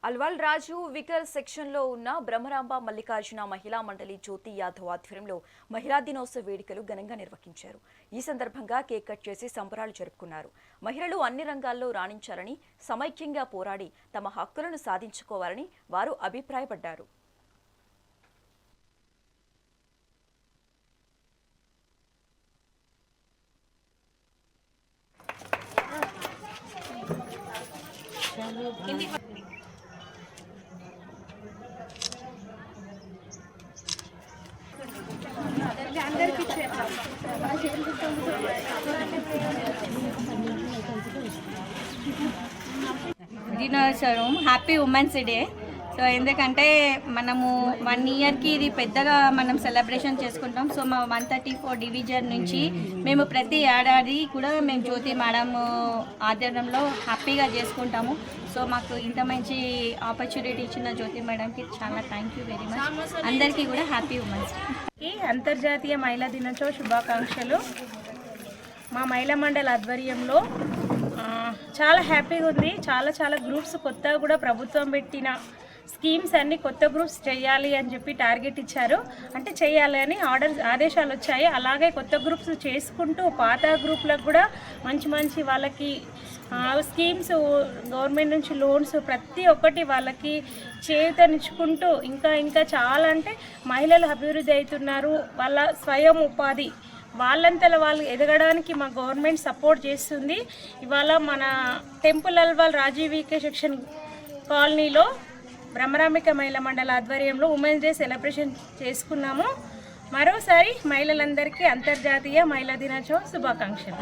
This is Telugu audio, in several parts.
అల్వాల్ రాజు వికర్ సెక్షన్లో ఉన్న బ్రహ్మరాంబ మల్లికార్జున మహిళా మండలి జ్యోతి యాదవ్ ఆధ్వర్యంలో మహిళా దినోత్సవ వేడుకలు ఘనంగా నిర్వహించారు. ఈ సందర్భంగా కేక్ కట్ చేసి సంబరాలు జరుపుకున్నారు. మహిళలు అన్ని రంగాల్లో రాణించాలని, సమైక్యంగా పోరాడి తమ హక్కులను సాధించుకోవాలని వారు అభిప్రాయపడ్డారు. దినోత్సవం హ్యాపీ ఉమెన్స్ డే. సో ఎందుకంటే మనము 1 ఇయర్కి ఇది పెద్దగా మనం సెలబ్రేషన్ చేసుకుంటాం. సో మా 134 డివిజన్ నుంచి మేము ప్రతి ఏడాది కూడా మేము జ్యోతి మేడం ఆధ్వర్యంలో హ్యాపీగా చేసుకుంటాము. సో మాకు ఇంత మంచి ఆపర్చునిటీ ఇచ్చిన జ్యోతి మేడంకి చాలా థ్యాంక్ యూ వెరీ మచ్. అందరికీ కూడా హ్యాపీ ఉమెన్స్ డే. అంతర్జాతీయ మహిళా దినోత్సవ శుభాకాంక్షలు. మా మహిళా మండలి ఆధ్వర్యంలో చాలా హ్యాపీగా ఉంది. చాలా గ్రూప్స్ కొత్తగా కూడా ప్రభుత్వం పెట్టిన స్కీమ్స్ అన్నీ కొత్త గ్రూప్స్ చేయాలి అని చెప్పి టార్గెట్ ఇచ్చారు. అంటే చేయాలి అని ఆదేశాలు వచ్చాయి. అలాగే కొత్త గ్రూప్స్ చేసుకుంటూ పాత గ్రూప్లకు కూడా మంచి వాళ్ళకి స్కీమ్స్, గవర్నమెంట్ నుంచి లోన్స్ ప్రతి ఒక్కటి వాళ్ళకి చేతనిచ్చుకుంటూ ఇంకా చాలా అంటే మహిళలు అభివృద్ధి అవుతున్నారు. వాళ్ళ స్వయం ఉపాధి వాళ్ళంతలో వాళ్ళు ఎదగడానికి మా గవర్నమెంట్ సపోర్ట్ చేస్తుంది. ఇవాళ మన టెంపుల్ అల్వాల్ రాజీవ్ వికే సెక్షన్ కాలనీలో బ్రహ్మరాంబిక మహిళా మండలి ఆధ్వర్యంలో ఉమెన్స్ డే సెలబ్రేషన్ చేసుకున్నాము. మరోసారి మహిళలందరికీ అంతర్జాతీయ మహిళా దినోత్సవ శుభాకాంక్షలు.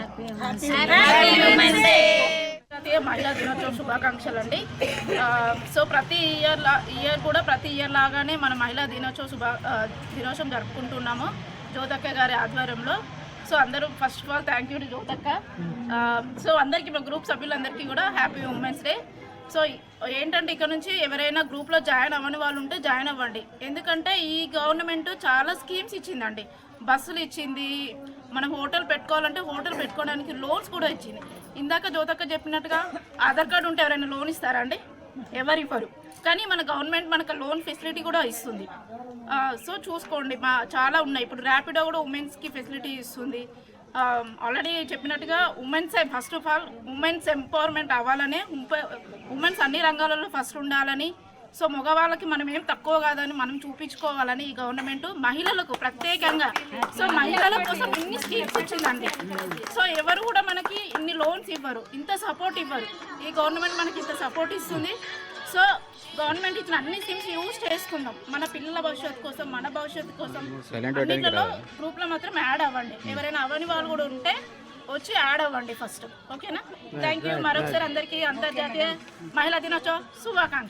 అంతర్జాతీయ మహిళా దినోత్సవ శుభాకాంక్షలు అండి. సో ప్రతి ఇయర్ లాగానే మన మహిళా దినోత్సవం జరుపుకుంటున్నాము జ్యోతక్క గారి ఆధ్వర్యంలో. సో అందరూ first of all thank you జ్యోతక్క. So అందరికీ మా గ్రూప్ సభ్యులందరికీ కూడా హ్యాపీ ఉమెన్స్ డే. సో ఏంటంటే ఇక్కడ నుంచి ఎవరైనా గ్రూప్లో జాయిన్ అవ్వని వాళ్ళు ఉంటే జాయిన్ అవ్వండి. ఎందుకంటే ఈ గవర్నమెంట్ చాలా స్కీమ్స్ ఇచ్చిందండి. బస్సులు ఇచ్చింది, మనం హోటల్ పెట్టుకోవాలంటే హోటల్ పెట్టుకోవడానికి లోన్స్ కూడా ఇచ్చింది. ఇందాక జ్యోతక్క చెప్పినట్టుగా ఆధార్ కార్డు ఉంటే ఎవరైనా లోన్ ఇస్తారా అండి? ఎవరు ఇవ్వరు. కానీ మన గవర్నమెంట్ మనకు లోన్ ఫెసిలిటీ కూడా ఇస్తుంది. సో చూసుకోండి, చాలా ఉన్నాయి. ఇప్పుడు ర్యాపిడో కూడా ఉమెన్స్కి ఫెసిలిటీ ఇస్తుంది. ఆల్రెడీ చెప్పినట్టుగా first of all women's empowerment అవ్వాలని, ఉమెన్స్ అన్ని రంగాలలో ఫస్ట్ ఉండాలని, సో మగవాళ్ళకి మనం ఏం తక్కువ కాదని మనం చూపించుకోవాలని ఈ గవర్నమెంట్ మహిళలకు ప్రత్యేకంగా సో మహిళల కోసం ఇన్ని స్కీమ్స్ ఇచ్చిందండి. సో ఎవరు కూడా మనకి ఇన్ని లోన్స్ ఇవ్వరు, ఇంత సపోర్ట్ ఇవ్వరు. ఈ గవర్నమెంట్ మనకి ఇంత సపోర్ట్ ఇస్తుంది. సో గవర్నమెంట్ ఇచ్చిన అన్ని స్కీమ్స్ యూజ్ చేసుకుందాం. మన పిల్లల భవిష్యత్తు కోసం, మన భవిష్యత్తు కోసం అన్నింటిలో గ్రూప్లో మాత్రం యాడ్ అవ్వండి. ఎవరైనా అవ్వని వాళ్ళు కూడా ఉంటే వచ్చి యాడ్ అవ్వండి ఫస్ట్. ఓకేనా? Thank you. మరొకసారి అందరికీ అంతర్జాతీయ మహిళా దినోత్సవ శుభాకాంక్షలు.